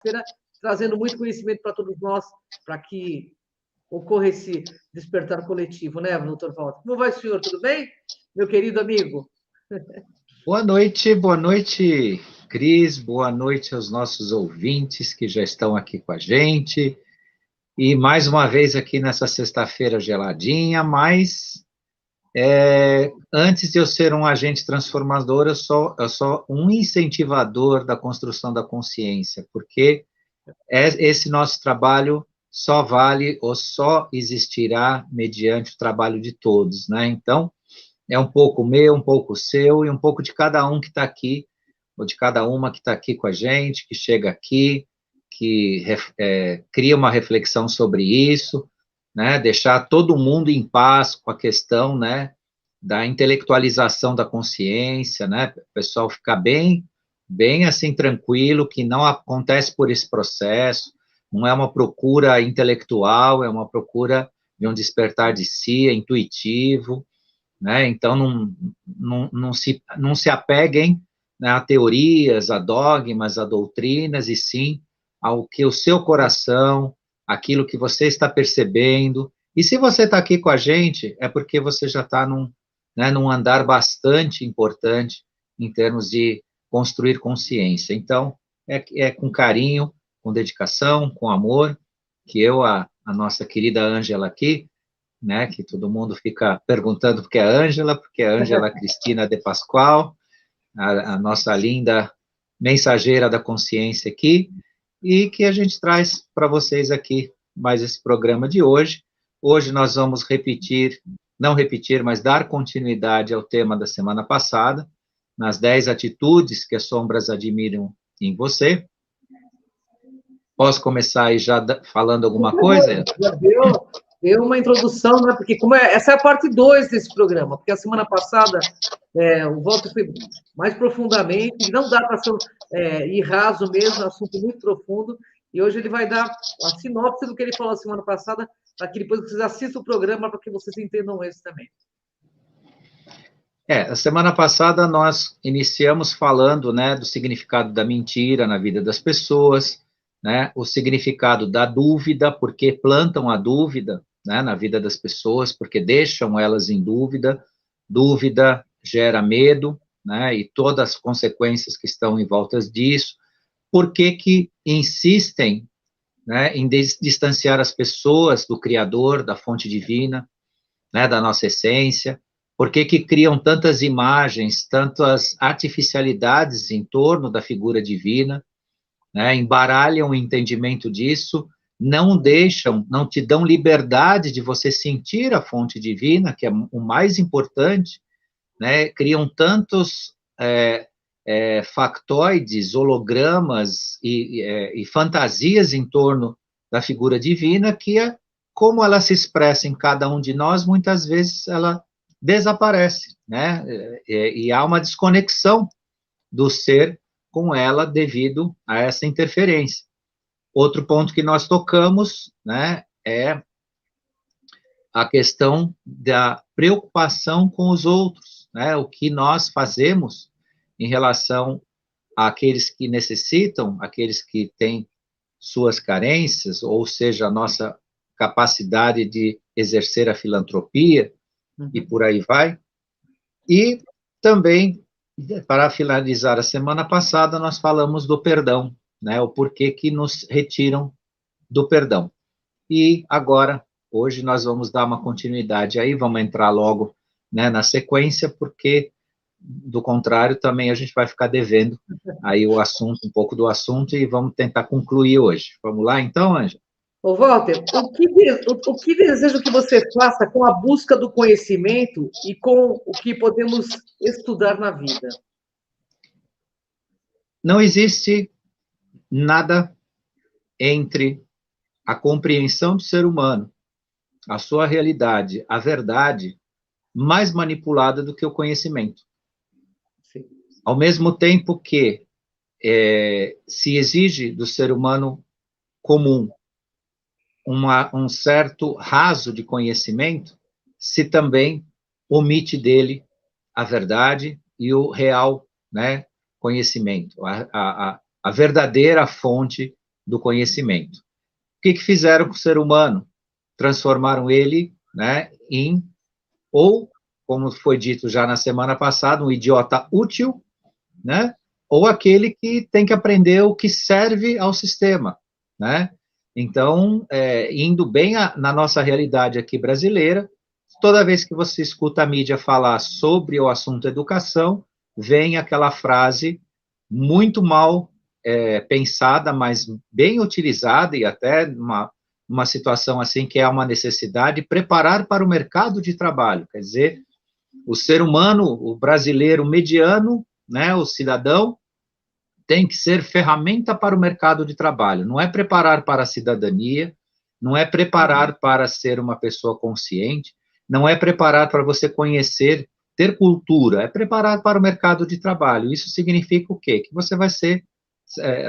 sexta-feira, trazendo muito conhecimento para todos nós, para que ocorra esse despertar coletivo, né, doutor Walter? Como vai, senhor? Tudo bem? Meu querido amigo. Boa noite, Cris, boa noite aos nossos ouvintes que já estão aqui com a gente, e mais uma vez aqui nessa sexta-feira geladinha, mas antes de eu ser um agente transformador, eu sou um incentivador da construção da consciência, porque esse nosso trabalho só vale ou só existirá mediante o trabalho de todos, né? Então, é um pouco meu, um pouco seu, e um pouco de cada um que está aqui, ou de cada uma que está aqui com a gente, que chega aqui, que cria uma reflexão sobre isso, né, deixar todo mundo em paz com a questão, né, da intelectualização da consciência, né, o pessoal ficar bem assim, tranquilo, que não acontece por esse processo, não é uma procura intelectual, é uma procura de um despertar de si, é intuitivo, né? Então, não se apeguem, né, a teorias, a dogmas, a doutrinas, e sim ao que o seu coração, aquilo que você está percebendo. E se você está aqui com a gente, é porque você já está num andar bastante importante em termos de construir consciência. Então, é com carinho, com dedicação, com amor, que eu, a nossa querida Ângela aqui, né, que todo mundo fica perguntando porque é a Ângela Cristina de Pascoal, a nossa linda mensageira da consciência aqui, e que a gente traz para vocês aqui mais esse programa de hoje. Hoje nós vamos mas dar continuidade ao tema da semana passada, nas 10 atitudes que as sombras admiram em você. Posso começar aí já falando alguma coisa? Já deu uma introdução, né? Porque essa é a parte 2 desse programa, porque a semana passada o Walter foi mais profundamente, não dá para ir raso mesmo, é um assunto muito profundo, e hoje ele vai dar a sinopse do que ele falou a semana passada, para que depois vocês assistam o programa, para que vocês entendam esse também. A semana passada nós iniciamos falando, né, do significado da mentira na vida das pessoas, né, o significado da dúvida, porque plantam a dúvida, né, na vida das pessoas, porque deixam elas em dúvida, dúvida gera medo, né, e todas as consequências que estão em volta disso, por que insistem, né, em distanciar as pessoas do Criador, da fonte divina, né, da nossa essência, por que criam tantas imagens, tantas artificialidades em torno da figura divina, né, embaralham o entendimento disso, não te dão liberdade de você sentir a fonte divina, que é o mais importante, né, criam tantos factoides, hologramas e fantasias em torno da figura divina, que como ela se expressa em cada um de nós, muitas vezes ela desaparece, né, e há uma desconexão do ser com ela devido a essa interferência. Outro ponto que nós tocamos, né, é a questão da preocupação com os outros, né, o que nós fazemos em relação àqueles que necessitam, aqueles que têm suas carências, ou seja, a nossa capacidade de exercer a filantropia, e por aí vai. E também, para finalizar a semana passada, nós falamos do perdão, né, o porquê que nos retiram do perdão. E agora, hoje, nós vamos dar uma continuidade aí, vamos entrar logo, né, na sequência, porque, do contrário, também a gente vai ficar devendo aí o assunto, um pouco do assunto, e vamos tentar concluir hoje. Vamos lá, então, Ângela? Ô, Walter, o que desejo que você faça com a busca do conhecimento e com o que podemos estudar na vida? Não existe nada entre a compreensão do ser humano, a sua realidade, a verdade, mais manipulada do que o conhecimento. Sim. Ao mesmo tempo que se exige do ser humano comum um certo raso de conhecimento, se também omite dele a verdade e o real, né, conhecimento, a verdadeira fonte do conhecimento. O que fizeram com o ser humano? Transformaram ele, né, ou, como foi dito já na semana passada, um idiota útil, né, ou aquele que tem que aprender o que serve ao sistema, né? Então, indo bem na nossa realidade aqui brasileira, toda vez que você escuta a mídia falar sobre o assunto educação, vem aquela frase muito mal pensada, mas bem utilizada, e até uma situação assim que é uma necessidade, preparar para o mercado de trabalho. Quer dizer, o ser humano, o brasileiro mediano, né, o cidadão, tem que ser ferramenta para o mercado de trabalho. Não é preparar para a cidadania, não é preparar para ser uma pessoa consciente, não é preparar para você conhecer, ter cultura, é preparar para o mercado de trabalho. Isso significa o quê? Que você vai ser,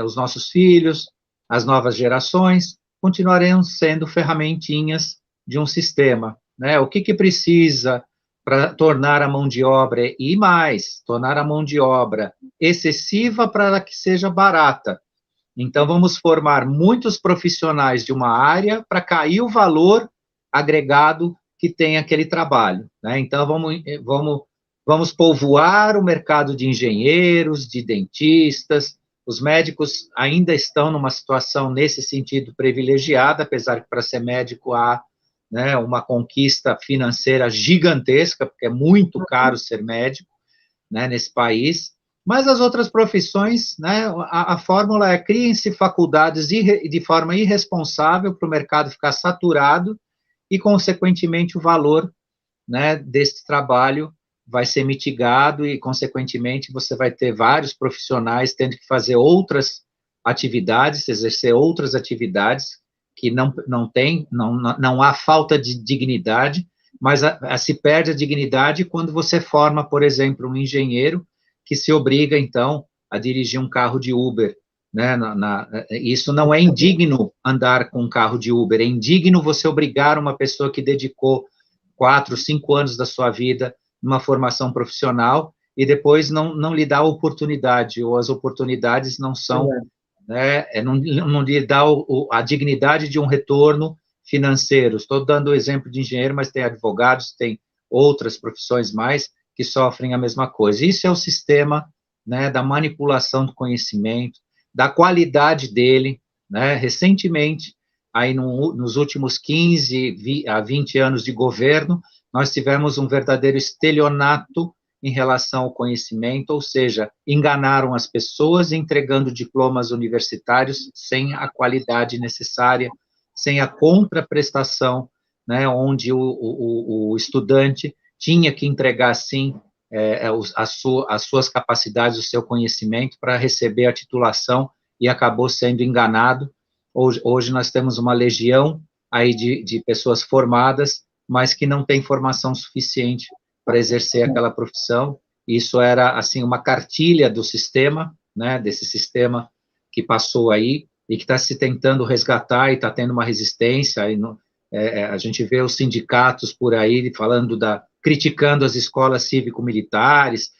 os nossos filhos, as novas gerações, continuarão sendo ferramentinhas de um sistema, né? O que precisa para tornar a mão de obra, e mais, tornar a mão de obra excessiva para que seja barata. Então, vamos formar muitos profissionais de uma área para cair o valor agregado que tem aquele trabalho, né? Então, vamos povoar o mercado de engenheiros, de dentistas. Os médicos ainda estão numa situação, nesse sentido, privilegiada, apesar que para ser médico há, né, uma conquista financeira gigantesca, porque é muito caro ser médico, né, nesse país. Mas as outras profissões, né, a fórmula é: criem-se faculdades de forma irresponsável para o mercado ficar saturado e, consequentemente, o valor, né, desse trabalho vai ser mitigado e, consequentemente, você vai ter vários profissionais tendo que fazer outras atividades, exercer outras atividades que não há falta de dignidade, mas se perde a dignidade quando você forma, por exemplo, um engenheiro que se obriga, então, a dirigir um carro de Uber, né? Isso não é indigno andar com um carro de Uber, é indigno você obrigar uma pessoa que dedicou 4, 5 anos da sua vida numa formação profissional e depois não lhe dá oportunidade, ou as oportunidades não são, né, não lhe dá a dignidade de um retorno financeiro. Estou dando o exemplo de engenheiro, mas tem advogados, tem outras profissões mais que sofrem a mesma coisa. Isso é o sistema, né, da manipulação do conhecimento, da qualidade dele, né? Recentemente, aí nos últimos 15 a 20 anos de governo, nós tivemos um verdadeiro estelionato em relação ao conhecimento, ou seja, enganaram as pessoas entregando diplomas universitários sem a qualidade necessária, sem a contraprestação, né, onde o estudante tinha que entregar, sim, as suas capacidades, o seu conhecimento para receber a titulação, e acabou sendo enganado. Hoje nós temos uma legião aí de pessoas formadas, mas que não têm formação suficiente para exercer aquela profissão. Isso era, assim, uma cartilha do sistema, né, desse sistema que passou aí, e que está se tentando resgatar, e está tendo uma resistência. Aí a gente vê os sindicatos por aí falando criticando as escolas cívico-militares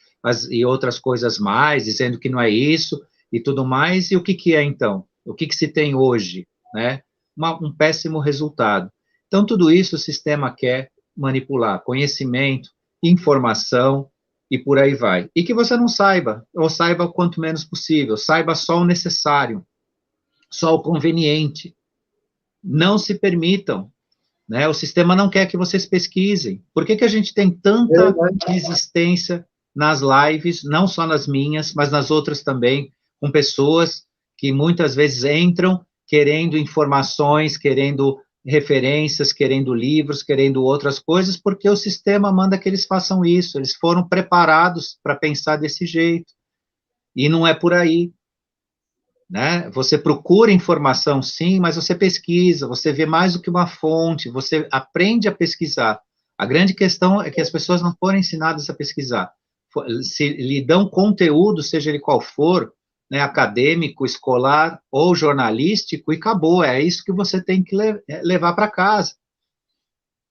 e outras coisas mais, dizendo que não é isso e tudo mais. E o que é, então? O que se tem hoje, né? Um péssimo resultado. Então, tudo isso o sistema quer manipular: conhecimento, informação, e por aí vai. E que você não saiba, ou saiba o quanto menos possível, saiba só o necessário, só o conveniente. Não se permitam, né? O sistema não quer que vocês pesquisem. Por que a gente tem tanta resistência nas lives, não só nas minhas, mas nas outras também, com pessoas que muitas vezes entram querendo informações, querendo referências, querendo livros, querendo outras coisas, porque o sistema manda que eles façam isso, eles foram preparados para pensar desse jeito, e não é por aí, né? Você procura informação, sim, mas você pesquisa, você vê mais do que uma fonte, você aprende a pesquisar. A grande questão é que as pessoas não foram ensinadas a pesquisar. Se lhe dão conteúdo, seja ele qual for, né, acadêmico, escolar ou jornalístico, e acabou. É isso que você tem que levar para casa,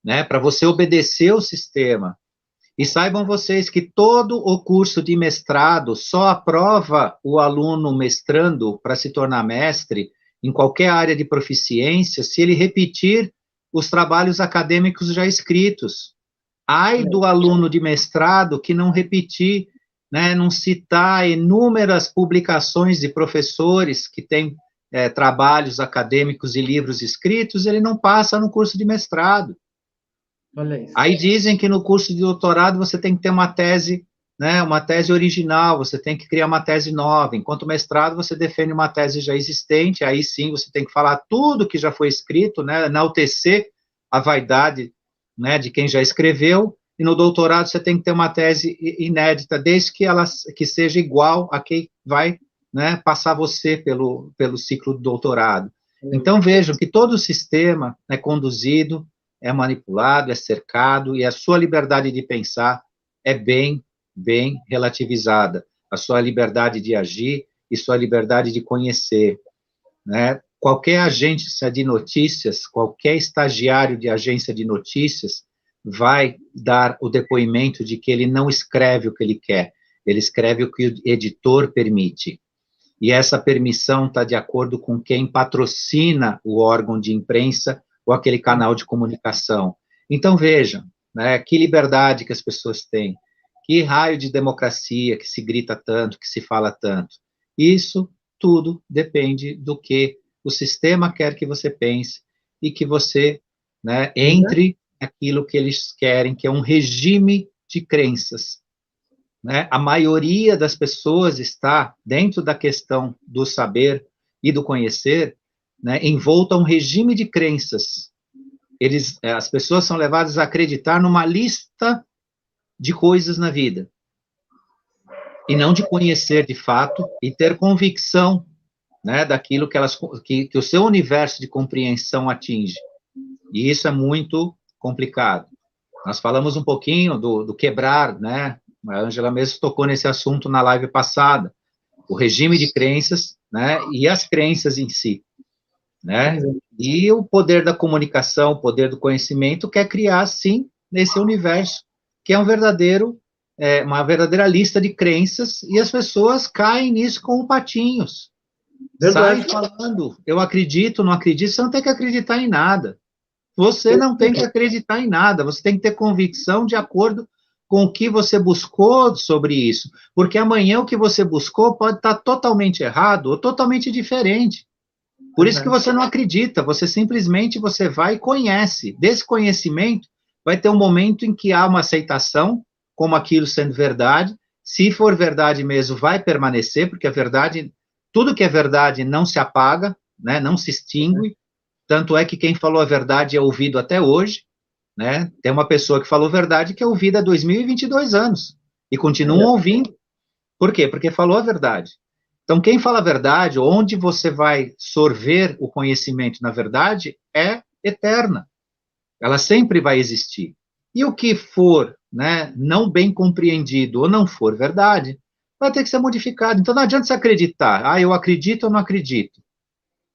né, para você obedecer o sistema. E saibam vocês que todo o curso de mestrado só aprova o aluno mestrando para se tornar mestre em qualquer área de proficiência, se ele repetir os trabalhos acadêmicos já escritos. Ai do aluno de mestrado que não repetir, né, não citar inúmeras publicações de professores que têm trabalhos acadêmicos e livros escritos, ele não passa no curso de mestrado. Olha isso. Aí dizem que no curso de doutorado você tem que ter uma tese, né, uma tese original, você tem que criar uma tese nova, enquanto o mestrado você defende uma tese já existente, aí sim você tem que falar tudo que já foi escrito, né, enaltecer a vaidade, né, de quem já escreveu, e no doutorado você tem que ter uma tese inédita, desde que seja igual a quem vai, né, passar você pelo ciclo do doutorado. Então vejam que todo o sistema é conduzido, é manipulado, é cercado, e a sua liberdade de pensar é bem relativizada, a sua liberdade de agir e sua liberdade de conhecer, né? Qualquer agência de notícias, qualquer estagiário de agência de notícias vai dar o depoimento de que ele não escreve o que ele quer, ele escreve o que o editor permite. E essa permissão está de acordo com quem patrocina o órgão de imprensa ou aquele canal de comunicação. Então, vejam, né, que liberdade que as pessoas têm, que raio de democracia que se grita tanto, que se fala tanto. Isso tudo depende do que o sistema quer que você pense e que você, né, entre naquilo que eles querem, que é um regime de crenças. Né? A maioria das pessoas está dentro da questão do saber e do conhecer, né, envolta a um regime de crenças. As pessoas são levadas a acreditar numa lista de coisas na vida, e não de conhecer de fato e ter convicção, né, daquilo que o seu universo de compreensão atinge. E isso é muito complicado. Nós falamos um pouquinho do quebrar, né? A Ângela mesmo tocou nesse assunto na live passada, o regime de crenças, né, e as crenças em si, né? E o poder da comunicação, o poder do conhecimento quer criar, sim, nesse universo, que é uma verdadeira lista de crenças, e as pessoas caem nisso como patinhos. Saem falando, eu acredito, não acredito, você não tem que acreditar em nada. Você não tem que acreditar em nada, você tem que ter convicção de acordo com o que você buscou sobre isso, porque amanhã o que você buscou pode estar totalmente errado ou totalmente diferente. Por isso que você não acredita, você simplesmente vai e conhece. Desse conhecimento, vai ter um momento em que há uma aceitação, como aquilo sendo verdade. Se for verdade mesmo, vai permanecer, porque a verdade, tudo que é verdade não se apaga, né, não se extingue. Tanto é que quem falou a verdade é ouvido até hoje, né? Tem uma pessoa que falou verdade que é ouvida há 2022 anos, e continuam ouvindo. Por quê? Porque falou a verdade. Então, quem fala a verdade, onde você vai sorver o conhecimento na verdade, é eterna. Ela sempre vai existir. E o que for, né, não bem compreendido ou não for verdade, vai ter que ser modificado. Então, não adianta você acreditar. Eu acredito ou não acredito.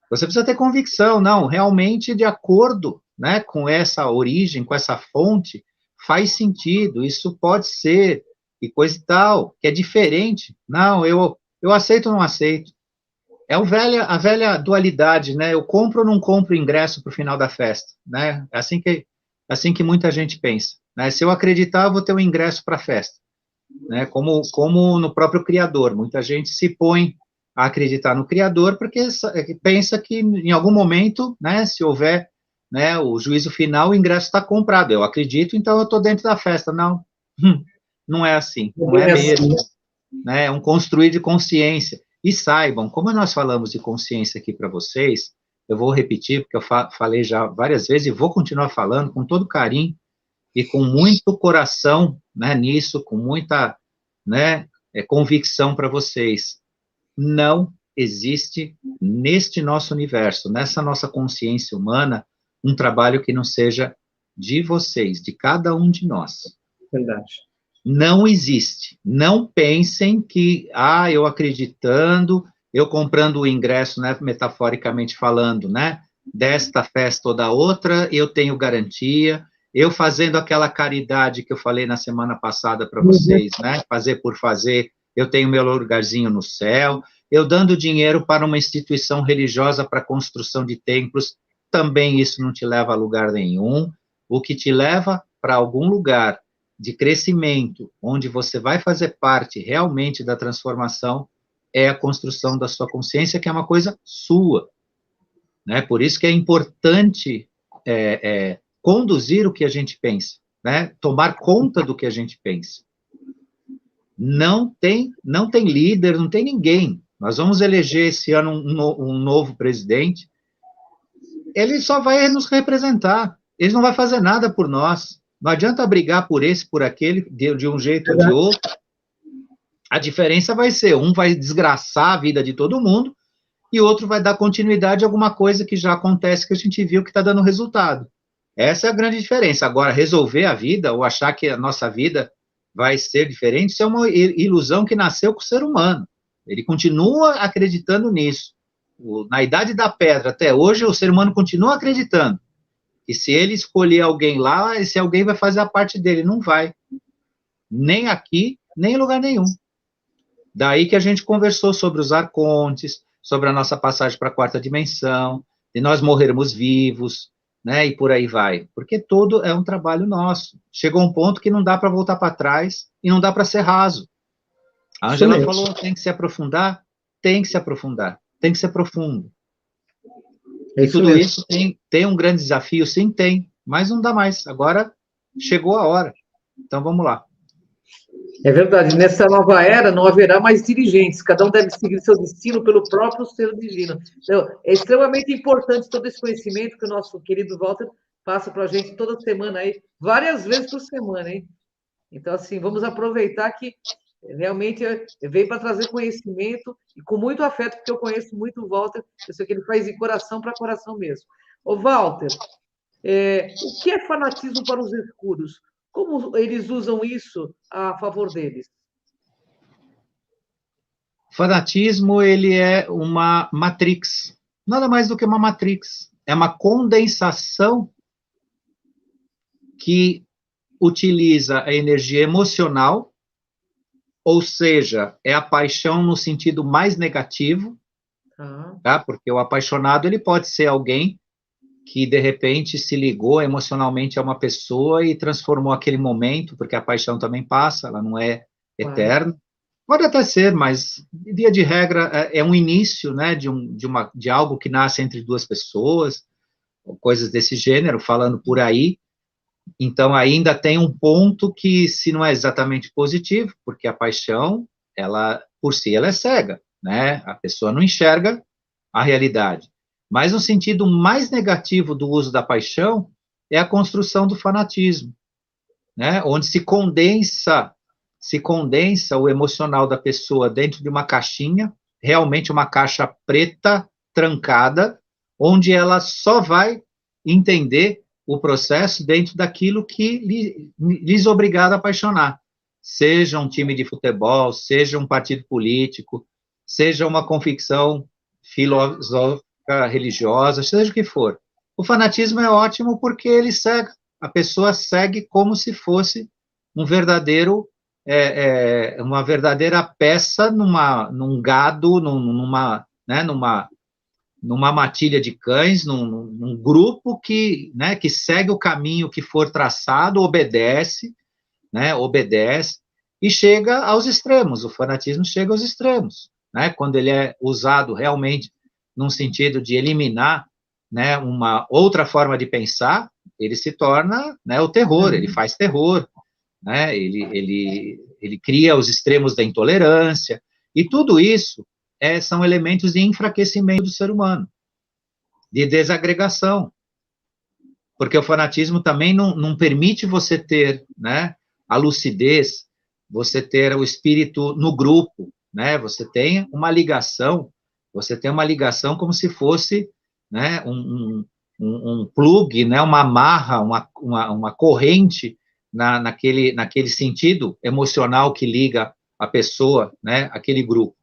Você precisa ter convicção, não, realmente de acordo, né, com essa origem, com essa fonte, faz sentido, isso pode ser, e coisa e tal, que é diferente. Não, eu aceito ou não aceito. É a velha dualidade, né, eu compro ou não compro ingresso para o final da festa, né, é assim que muita gente pensa, né, se eu acreditar, eu vou ter um ingresso para a festa, né, como no próprio Criador, muita gente se põe a acreditar no Criador, porque pensa que em algum momento, né, se houver, né, o juízo final, o ingresso está comprado. Eu acredito, então eu estou dentro da festa. Não, não é assim, não é mesmo. Né, é um construir de consciência. E saibam, como nós falamos de consciência aqui para vocês, eu vou repetir, porque eu falei já várias vezes, e vou continuar falando com todo carinho, e com muito coração, né, nisso, com muita, né, convicção para vocês. Não existe neste nosso universo, nessa nossa consciência humana, um trabalho que não seja de vocês, de cada um de nós. Verdade. Não existe. Não pensem que, eu acreditando, eu comprando o ingresso, né, metaforicamente falando, né, desta festa ou da outra, eu tenho garantia, eu fazendo aquela caridade que eu falei na semana passada para vocês, né, fazer por fazer, eu tenho meu lugarzinho no céu, eu dando dinheiro para uma instituição religiosa para construção de templos, também isso não te leva a lugar nenhum. O que te leva para algum lugar de crescimento, onde você vai fazer parte realmente da transformação, é a construção da sua consciência, que é uma coisa sua, né? Por isso que é importante conduzir o que a gente pensa, né? Tomar conta do que a gente pensa. Não tem líder, não tem ninguém. Nós vamos eleger esse ano um novo presidente, ele só vai nos representar, ele não vai fazer nada por nós. Não adianta brigar por esse, por aquele, de um jeito ou de outro. A diferença vai ser, um vai desgraçar a vida de todo mundo, e outro vai dar continuidade a alguma coisa que já acontece, que a gente viu que está dando resultado. Essa é a grande diferença. Agora, resolver a vida, ou achar que a nossa vida vai ser diferente, isso é uma ilusão que nasceu com o ser humano. Ele continua acreditando nisso. Na Idade da Pedra, até hoje, o ser humano continua acreditando. E se ele escolher alguém lá, esse alguém vai fazer a parte dele. Não vai. Nem aqui, nem em lugar nenhum. Daí que a gente conversou sobre os arcontes, sobre a nossa passagem para a quarta dimensão, de nós morrermos vivos, né, e por aí vai. Porque todo é um trabalho nosso. Chegou um ponto que não dá para voltar para trás e não dá para ser raso. A Ângela falou, tem que se aprofundar, tem que se aprofundar, tem que ser profundo. E tudo isso tem um grande desafio, sim, tem, mas não dá mais. Agora chegou a hora. Então vamos lá. É verdade, nessa nova era não haverá mais dirigentes, cada um deve seguir seu destino pelo próprio ser divino. Então, é extremamente importante todo esse conhecimento que o nosso querido Walter passa para a gente toda semana aí, várias vezes por semana, hein? Então, assim, vamos aproveitar que realmente veio para trazer conhecimento e com muito afeto, porque eu conheço muito o Walter, eu sei que ele faz de coração para coração mesmo. Ô, Walter, o que é fanatismo para os escuros? Como eles usam isso a favor deles? Fanatismo, ele é uma matrix, nada mais do que uma matrix. É uma condensação que utiliza a energia emocional, ou seja, é a paixão no sentido mais negativo, tá? Porque o apaixonado, ele pode ser alguém que, de repente, se ligou emocionalmente a uma pessoa e transformou aquele momento, porque a paixão também passa, ela não é eterna. Pode até ser, mas, via de regra, é um início, né, de algo que nasce entre duas pessoas, ou coisas desse gênero, falando por aí. Então, ainda tem um ponto que, se não é exatamente positivo, porque a paixão, ela, por si, ela é cega, né? A pessoa não enxerga a realidade. Mas no sentido mais negativo do uso da paixão é a construção do fanatismo, né? Onde se condensa o emocional da pessoa dentro de uma caixinha, realmente uma caixa preta, trancada, onde ela só vai entender o processo dentro daquilo que lhes obrigado a apaixonar. Seja um time de futebol, seja um partido político, seja uma convicção filosófica, religiosa, seja o que for. O fanatismo é ótimo porque ele cega. A pessoa segue como se fosse um verdadeiro, uma verdadeira peça num gado, numa matilha de cães, num grupo que, né, que segue o caminho que for traçado, obedece, né, e chega aos extremos. O fanatismo chega aos extremos, né, quando ele é usado realmente num sentido de eliminar, né, uma outra forma de pensar, ele se torna, né, o terror, ele faz terror, né, ele cria os extremos da intolerância, e tudo isso são elementos de enfraquecimento do ser humano, de desagregação, porque o fanatismo também não permite você ter, né, a lucidez, você ter o espírito no grupo, né, você tem uma ligação como se fosse, né, um plug, né, uma amarra, uma corrente naquele sentido emocional que liga a pessoa, né, aquele grupo.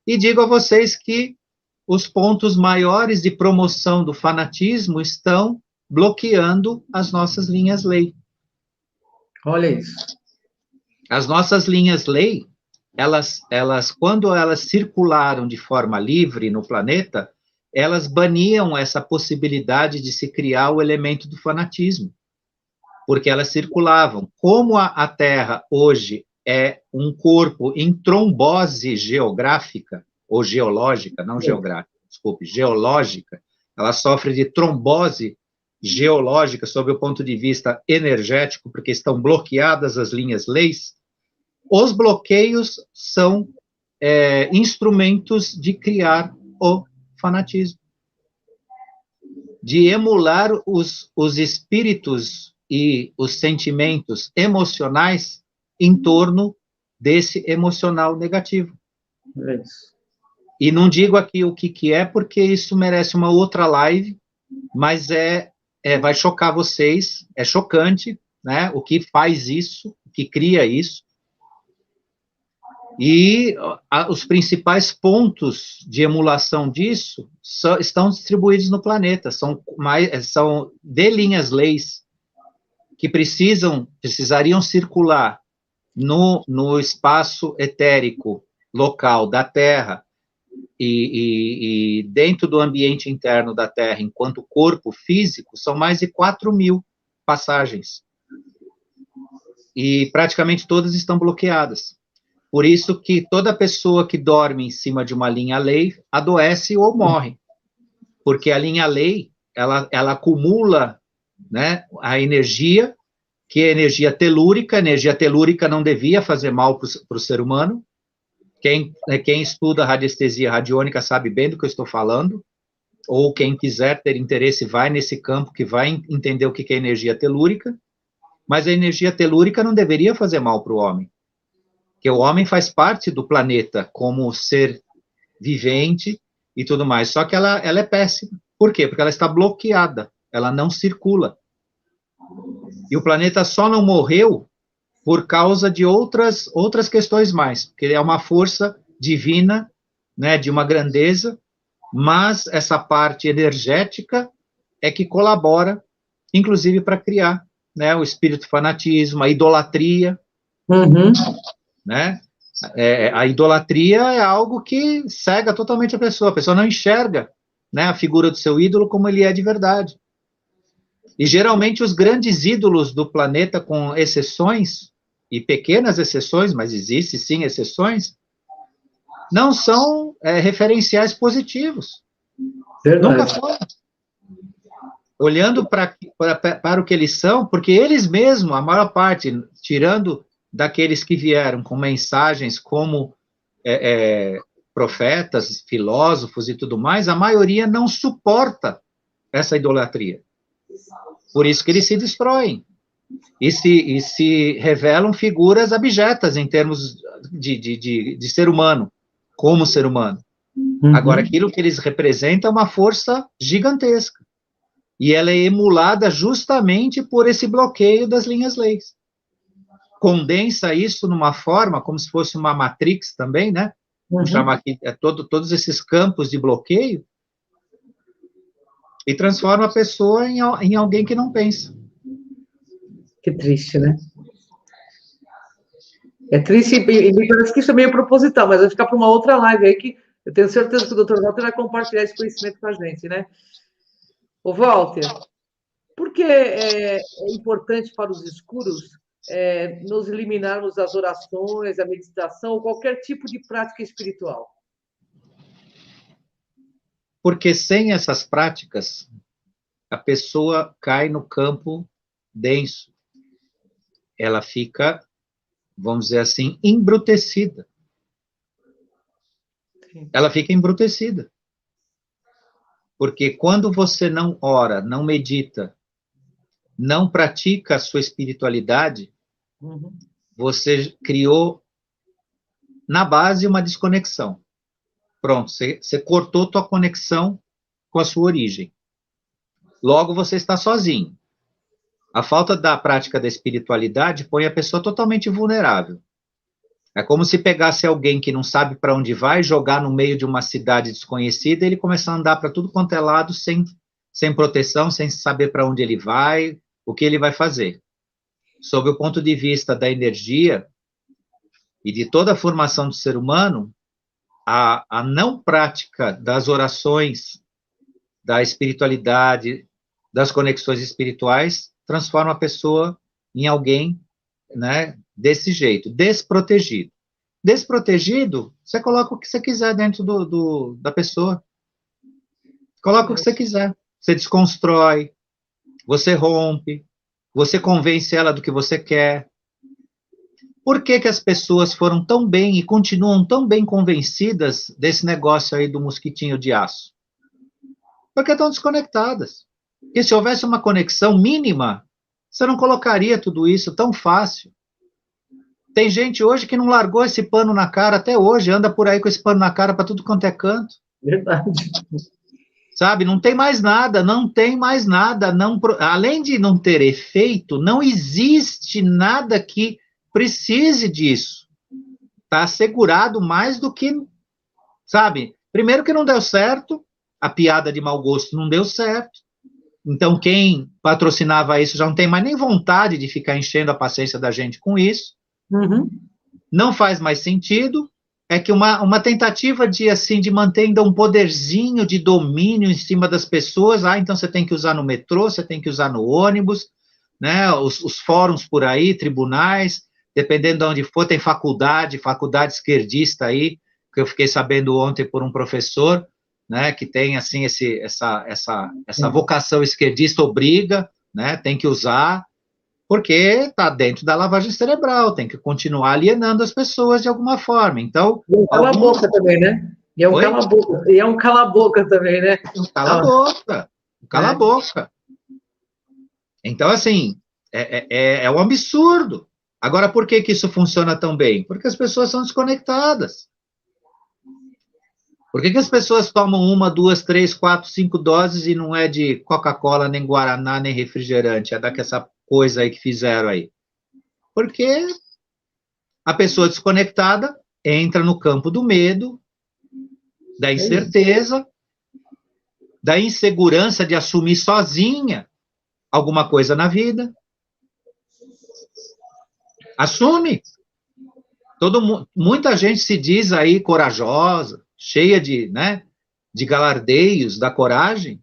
E digo a vocês que os pontos maiores de promoção do fanatismo estão bloqueando as nossas linhas-lei. Olha isso. As nossas linhas-lei, quando elas circularam de forma livre no planeta, elas baniam essa possibilidade de se criar o elemento do fanatismo, porque elas circulavam. Como a Terra hoje é um corpo em trombose geográfica, ou geológica, não geográfica, desculpe, geológica, ela sofre de trombose geológica sob o ponto de vista energético, porque estão bloqueadas as linhas-leis. Os bloqueios são instrumentos de criar o fanatismo, de emular os espíritos e os sentimentos emocionais em torno desse emocional negativo. É isso. E não digo aqui o que é, porque isso merece uma outra live, mas vai chocar vocês, é chocante, né, o que faz isso, o que cria isso. E os principais pontos de emulação disso estão distribuídos no planeta, são de linhas-leis que precisariam circular no espaço etérico local da Terra e dentro do ambiente interno da Terra, enquanto corpo físico, são mais de 4.000 passagens. E praticamente todas estão bloqueadas. Por isso que toda pessoa que dorme em cima de uma linha-lei adoece ou morre. Porque a linha-lei, ela acumula, né, a energia, que é energia telúrica. A energia telúrica não devia fazer mal para o ser humano. Quem estuda radiestesia radiônica sabe bem do que eu estou falando. Ou quem quiser ter interesse, vai nesse campo que vai entender o que é energia telúrica. Mas a energia telúrica não deveria fazer mal para o homem. Porque o homem faz parte do planeta como ser vivente e tudo mais, só que ela é péssima. Por quê? Porque ela está bloqueada, ela não circula. E o planeta só não morreu por causa de outras questões mais, porque é uma força divina, né, de uma grandeza, mas essa parte energética é que colabora, inclusive, para criar, né, o espírito fanatismo, a idolatria, né? A idolatria é algo que cega totalmente a pessoa não enxerga, né, a figura do seu ídolo como ele é de verdade. E geralmente os grandes ídolos do planeta, com exceções, e pequenas exceções, mas existem sim exceções, não são referenciais positivos. Verdade. Nunca foram. Olhando para o que eles são, porque eles mesmos, a maior parte, tirando daqueles que vieram com mensagens como profetas, filósofos e tudo mais, a maioria não suporta essa idolatria. Por isso que eles se destroem e se revelam figuras abjetas em termos de ser humano, como ser humano. Agora, aquilo que eles representam é uma força gigantesca. E ela é emulada justamente por esse bloqueio das linhas-leis. Condensa isso numa forma, como se fosse uma matrix também, né? Vamos chamar aqui todos esses campos de bloqueio, e transforma a pessoa em alguém que não pensa. Que triste, né? É triste e me parece que isso é meio proposital, mas vai ficar para uma outra live aí que eu tenho certeza que o Dr. Walter vai compartilhar esse conhecimento com a gente, né? Ô, Walter, por que é importante para os escuros nos eliminarmos das orações, a meditação ou qualquer tipo de prática espiritual? Porque sem essas práticas, a pessoa cai no campo denso. Ela fica, vamos dizer assim, embrutecida. Ela fica embrutecida. Porque quando você não ora, não medita, não pratica a sua espiritualidade, você criou, na base, uma desconexão. Pronto, você cortou tua conexão com a sua origem. Logo, você está sozinho. A falta da prática da espiritualidade põe a pessoa totalmente vulnerável. É como se pegasse alguém que não sabe para onde vai, jogar no meio de uma cidade desconhecida, e ele começar a andar para tudo quanto é lado, sem proteção, sem saber para onde ele vai, o que ele vai fazer. Sob o ponto de vista da energia e de toda a formação do ser humano, a não prática das orações, da espiritualidade, das conexões espirituais, transforma a pessoa em alguém, né, desse jeito, desprotegido. Desprotegido, você coloca o que você quiser dentro da pessoa. Coloca o que você quiser. Você desconstrói, você rompe, você convence ela do que você quer. Por que que as pessoas foram tão bem e continuam tão bem convencidas desse negócio aí do mosquitinho de aço? Porque estão desconectadas. Porque se houvesse uma conexão mínima, você não colocaria tudo isso tão fácil. Tem gente hoje que não largou esse pano na cara até hoje, anda por aí com esse pano na cara para tudo quanto é canto. Verdade. Sabe, não tem mais nada, não tem mais nada. Não, além de não ter efeito, não existe nada que precise disso. Está assegurado mais do que, sabe? Primeiro que não deu certo, a piada de mau gosto não deu certo. Então, quem patrocinava isso já não tem mais nem vontade de ficar enchendo a paciência da gente com isso. Uhum. Não faz mais sentido. É que uma tentativa de, assim, de manter ainda um poderzinho de domínio em cima das pessoas. Então você tem que usar no metrô, você tem que usar no ônibus, né? Os fóruns por aí, tribunais, dependendo de onde for, tem faculdade esquerdista aí, que eu fiquei sabendo ontem por um professor, né, que tem, assim, essa vocação esquerdista, obriga, né, tem que usar, porque está dentro da lavagem cerebral, tem que continuar alienando as pessoas de alguma forma. Então, E é um cala-boca também, né? E é um cala-boca. E é um cala-boca também, né? Cala-boca. Cala-boca. Então, assim, é um absurdo. Agora, por que que isso funciona tão bem? Porque as pessoas são desconectadas. Por que que as pessoas tomam 1, 2, 3, 4, 5 doses e não é de Coca-Cola, nem Guaraná, nem refrigerante? É daquela coisa aí que fizeram aí. Porque a pessoa desconectada entra no campo do medo, da incerteza, da insegurança de assumir sozinha alguma coisa na vida. Assume. Muita gente se diz aí corajosa, cheia de, né, de galardeios da coragem,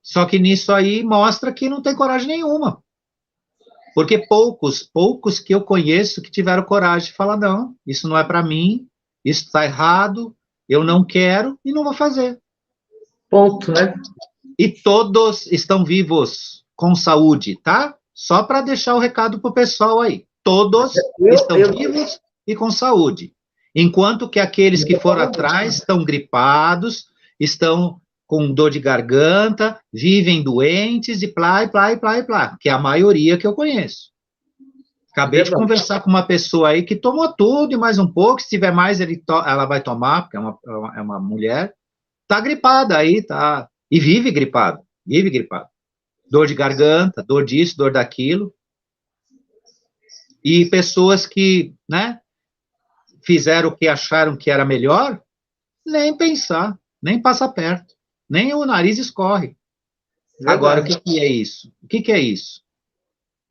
só que nisso aí mostra que não tem coragem nenhuma. Porque poucos que eu conheço que tiveram coragem de falar, não, isso não é para mim, isso está errado, eu não quero e não vou fazer. Ponto, né? E todos estão vivos, com saúde, tá? Só para deixar o recado pro pessoal aí. Todos estão vivos e com saúde. Enquanto que aqueles que foram atrás estão gripados, estão com dor de garganta, vivem doentes e plá, que é a maioria que eu conheço. Acabei de conversar com uma pessoa aí que tomou tudo e mais um pouco, se tiver mais ela vai tomar, porque é uma mulher, tá gripada aí, tá, e vive gripado. Dor de garganta, dor disso, dor daquilo. E pessoas que, né, fizeram o que acharam que era melhor, nem pensar, nem passa perto, nem o nariz escorre. Verdade. Agora, o que é isso? O que é isso?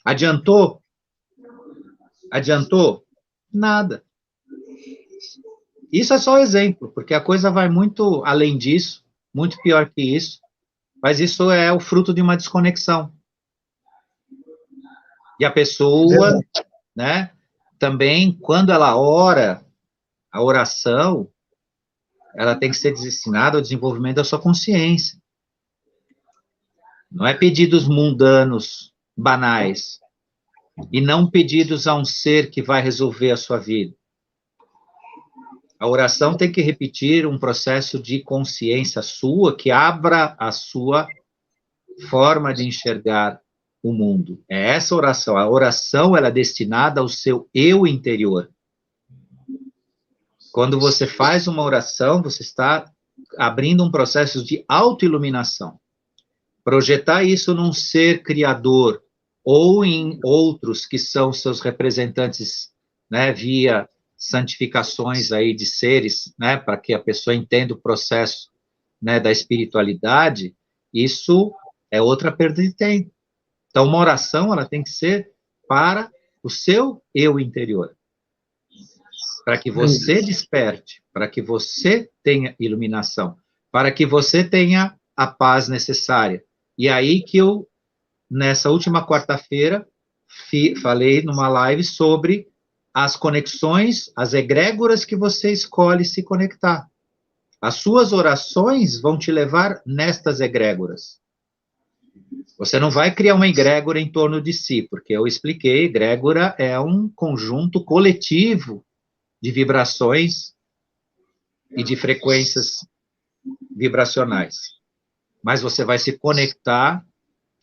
Adiantou? Adiantou? Nada. Isso é só exemplo, porque a coisa vai muito além disso, muito pior que isso, mas isso é o fruto de uma desconexão. E a pessoa, né, também, quando ela ora, a oração, ela tem que ser destinada ao desenvolvimento da sua consciência. Não é pedidos mundanos, banais, e não pedidos a um ser que vai resolver a sua vida. A oração tem que repetir um processo de consciência sua, que abra a sua forma de enxergar o mundo. É essa oração. A oração, ela é destinada ao seu eu interior. Quando você faz uma oração, você está abrindo um processo de autoiluminação. Projetar isso num ser criador, ou em outros que são seus representantes, né, via santificações aí de seres, né, para que a pessoa entenda o processo, né, da espiritualidade, isso é outra perda de tempo. Então, uma oração, ela tem que ser para o seu eu interior. para que você desperte, para que você tenha iluminação, para que você tenha a paz necessária. E aí que eu, nessa última quarta-feira, falei numa live sobre as conexões, as egrégoras que você escolhe se conectar. As suas orações vão te levar nestas egrégoras. Você não vai criar uma egrégora em torno de si, porque eu expliquei, egrégora é um conjunto coletivo de vibrações e de frequências vibracionais. Mas você vai se conectar.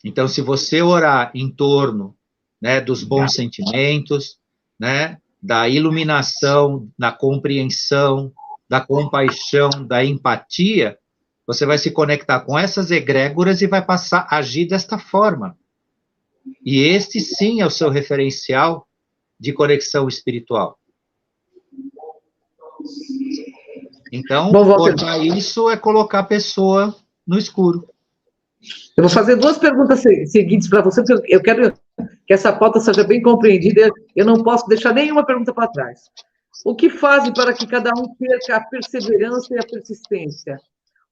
Então, se você orar em torno, né, dos bons sentimentos, né, da iluminação, da compreensão, da compaixão, da empatia, você vai se conectar com essas egrégoras e vai passar a agir desta forma. E este, sim, é o seu referencial de conexão espiritual. Então, cortar isso é colocar a pessoa no escuro. Eu vou fazer duas perguntas seguintes para você, porque eu quero que essa pauta seja bem compreendida. Eu não posso deixar nenhuma pergunta para trás. O que fazem para que cada um perca a perseverança e a persistência?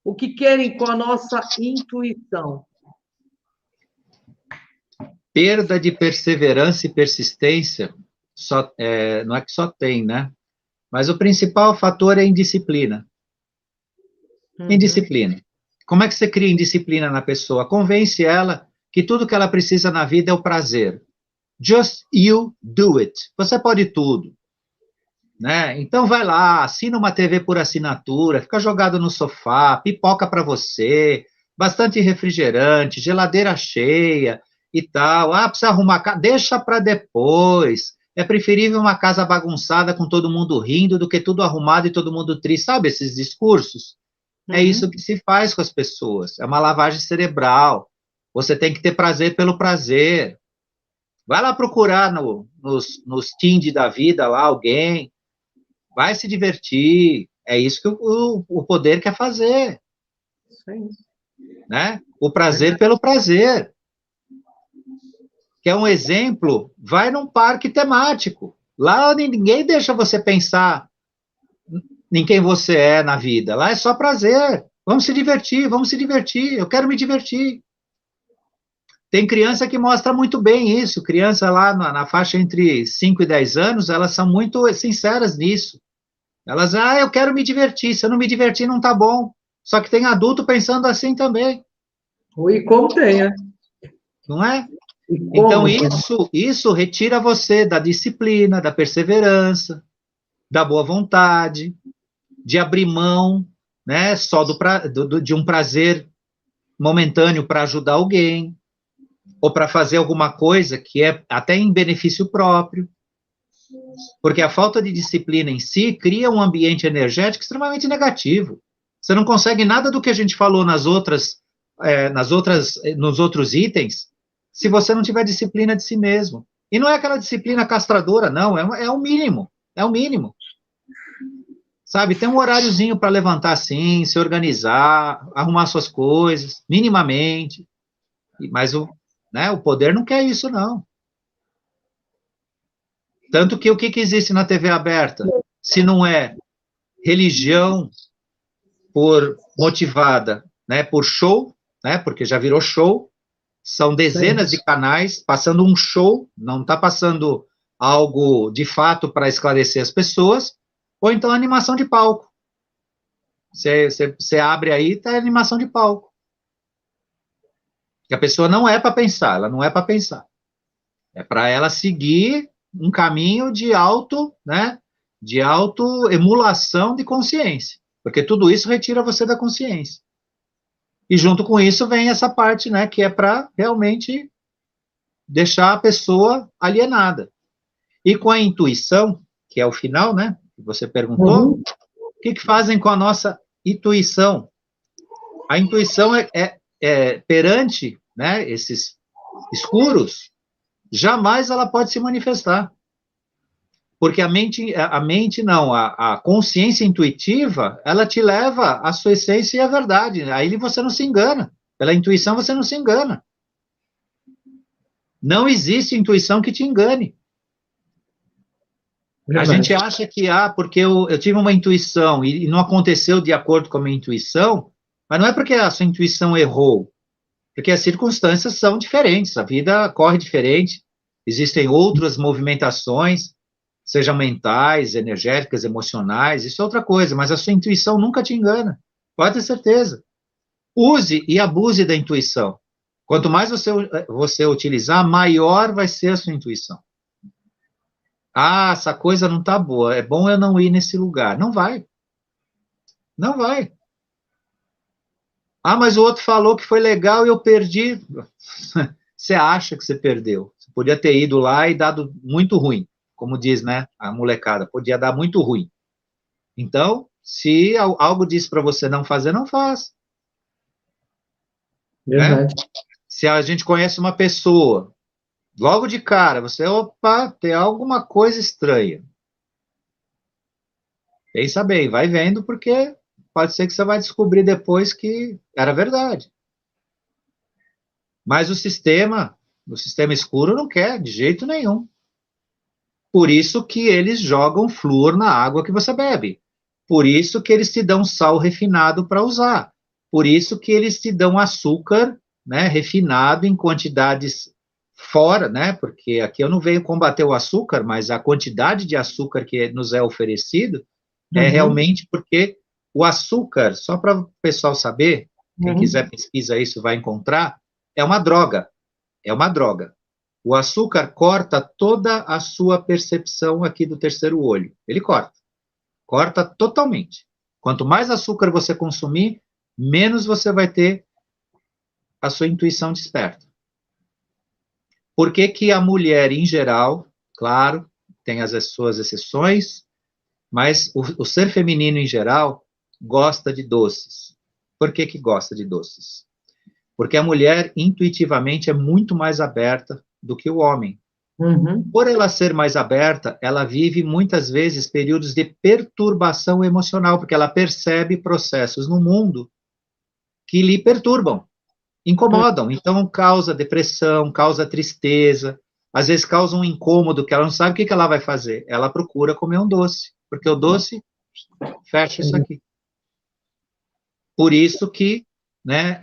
O que querem com a nossa intuição? Perda de perseverança e persistência, não é que só tem, né? Mas o principal fator é indisciplina. Indisciplina. Como é que você cria indisciplina na pessoa? Convence ela que tudo que ela precisa na vida é o prazer. Just you do it. Você pode tudo. Né? Então vai lá, assina uma TV por assinatura, fica jogado no sofá, pipoca para você, bastante refrigerante, geladeira cheia e tal. Ah, precisa arrumar casa, deixa para depois. É preferível uma casa bagunçada com todo mundo rindo do que tudo arrumado e todo mundo triste. Sabe esses discursos? É isso que se faz com as pessoas. É uma lavagem cerebral. Você tem que ter prazer pelo prazer. Vai lá procurar nos Tinder da vida lá alguém. Vai se divertir. É isso que o poder quer fazer. Sim. Né? O prazer pelo prazer. Quer um exemplo? Vai num parque temático. Lá ninguém deixa você pensar em quem você é na vida. Lá é só prazer. Vamos se divertir, vamos se divertir. Eu quero me divertir. Tem criança que mostra muito bem isso. Criança lá na faixa entre 5 e 10 anos, elas são muito sinceras nisso. Elas, eu quero me divertir. Se eu não me divertir, não tá bom. Só que tem adulto pensando assim também. E como tem, né? Não é? Então, isso retira você da disciplina, da perseverança, da boa vontade, de abrir mão, né, só de um prazer momentâneo para ajudar alguém, ou para fazer alguma coisa que é até em benefício próprio. Porque a falta de disciplina em si cria um ambiente energético extremamente negativo. Você não consegue nada do que a gente falou nos outros itens, se você não tiver disciplina de si mesmo. E não é aquela disciplina castradora, não, é o mínimo, é o mínimo. Sabe, tem um horáriozinho para levantar assim, se organizar, arrumar suas coisas, minimamente. Mas o poder não quer isso, não. Tanto que o que existe na TV aberta? Se não é religião motivada, né, por show, né, porque já virou show, são dezenas de canais passando um show, não está passando algo de fato para esclarecer as pessoas, ou então animação de palco. Você abre aí, está animação de palco. Que a pessoa não é para pensar, ela não é para pensar. É para ela seguir um caminho de autoemulação de consciência. Porque tudo isso retira você da consciência. E junto com isso vem essa parte, né, que é para realmente deixar a pessoa alienada. E com a intuição, que é o final, né, que você perguntou, o que fazem com a nossa intuição? A intuição perante, né, esses escuros, jamais ela pode se manifestar. Porque a consciência intuitiva, ela te leva à sua essência e à verdade. Aí você não se engana. Pela intuição você não se engana. Não existe intuição que te engane. A gente acha que, porque eu tive uma intuição e não aconteceu de acordo com a minha intuição, mas não é porque a sua intuição errou, porque as circunstâncias são diferentes, a vida corre diferente, existem outras movimentações, sejam mentais, energéticas, emocionais, isso é outra coisa, mas a sua intuição nunca te engana, pode ter certeza. Use e abuse da intuição. Quanto mais você utilizar, maior vai ser a sua intuição. Essa coisa não está boa, é bom eu não ir nesse lugar. Não vai. Não vai. Mas o outro falou que foi legal e eu perdi. Você acha que você perdeu. Você podia ter ido lá e dado muito ruim, como diz, né, a molecada, podia dar muito ruim. Então, se algo diz para você não fazer, não faz. Verdade. Né? Se a gente conhece uma pessoa, logo de cara, você, opa, tem alguma coisa estranha. Pensa bem, vai vendo, porque pode ser que você vai descobrir depois que era verdade. Mas o sistema escuro não quer, de jeito nenhum. Por isso que eles jogam flúor na água que você bebe. Por isso que eles te dão sal refinado para usar. Por isso que eles te dão açúcar, né, refinado em quantidades fora, né, porque aqui eu não venho combater o açúcar, mas a quantidade de açúcar que nos é oferecido é realmente porque o açúcar, só para o pessoal saber, quem quiser pesquisa isso vai encontrar, é uma droga. É uma droga. O açúcar corta toda a sua percepção aqui do terceiro olho. Ele corta. Corta totalmente. Quanto mais açúcar você consumir, menos você vai ter a sua intuição desperta. Por que que a mulher, em geral, claro, tem as suas exceções, mas o ser feminino, em geral, gosta de doces. Por que que gosta de doces? Porque a mulher, intuitivamente, é muito mais aberta do que o homem. Por ela ser mais aberta, ela vive, muitas vezes, períodos de perturbação emocional, porque ela percebe processos no mundo que lhe perturbam, incomodam. Então, causa depressão, causa tristeza, às vezes causa um incômodo que ela não sabe o que ela vai fazer. Ela procura comer um doce, porque o doce fecha isso aqui. Por isso que, né,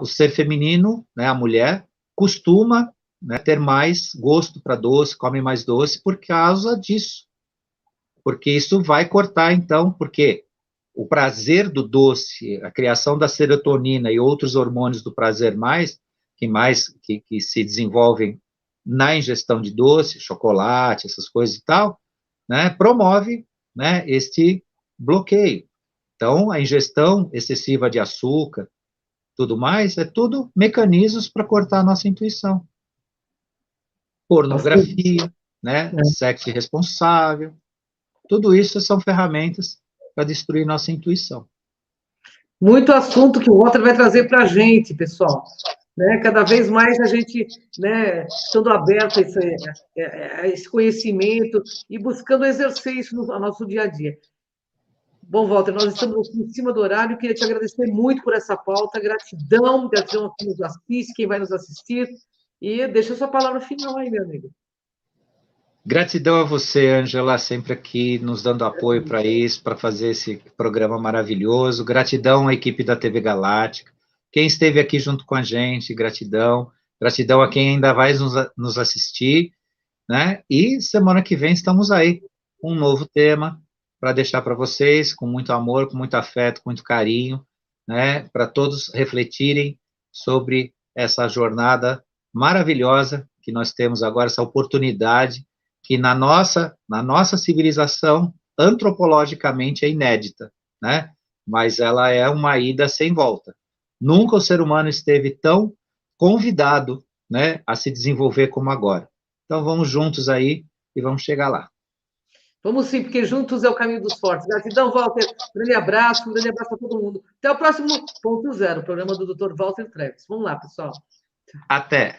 o ser feminino, né, a mulher, costuma, né, ter mais gosto para doce, come mais doce por causa disso. Porque isso vai cortar, então, porque o prazer do doce, a criação da serotonina e outros hormônios do prazer que se desenvolvem na ingestão de doce, chocolate, essas coisas e tal, né, promove, né, este bloqueio. Então, a ingestão excessiva de açúcar, tudo mais, é tudo mecanismos para cortar a nossa intuição. Pornografia, né, sexo irresponsável, tudo isso são ferramentas para destruir nossa intuição. Muito assunto que o Walter vai trazer para a gente, pessoal. Né? Cada vez mais a gente, né, estando aberto a esse conhecimento e buscando exercer isso no nosso dia a dia. Bom, Walter, nós estamos em cima do horário. Queria te agradecer muito por essa pauta. Gratidão a quem nos assiste, quem vai nos assistir. E deixa a sua palavra final aí, meu amigo. Gratidão a você, Ângela, sempre aqui nos dando apoio para isso, para fazer esse programa maravilhoso. Gratidão à equipe da TV Galáctica. Quem esteve aqui junto com a gente, gratidão. Gratidão a quem ainda vai nos assistir, né? E semana que vem estamos aí com um novo tema para deixar para vocês, com muito amor, com muito afeto, com muito carinho, né? Para todos refletirem sobre essa jornada maravilhosa que nós temos agora, essa oportunidade que na nossa civilização, antropologicamente, é inédita, né? Mas ela é uma ida sem volta. Nunca o ser humano esteve tão convidado, né, a se desenvolver como agora. Então, vamos juntos aí e vamos chegar lá. Vamos sim, porque juntos é o caminho dos fortes. Gratidão, Walter. Um grande abraço a todo mundo. Até o próximo Ponto Zero, programa do Dr. Walter Treves. Vamos lá, pessoal. Até.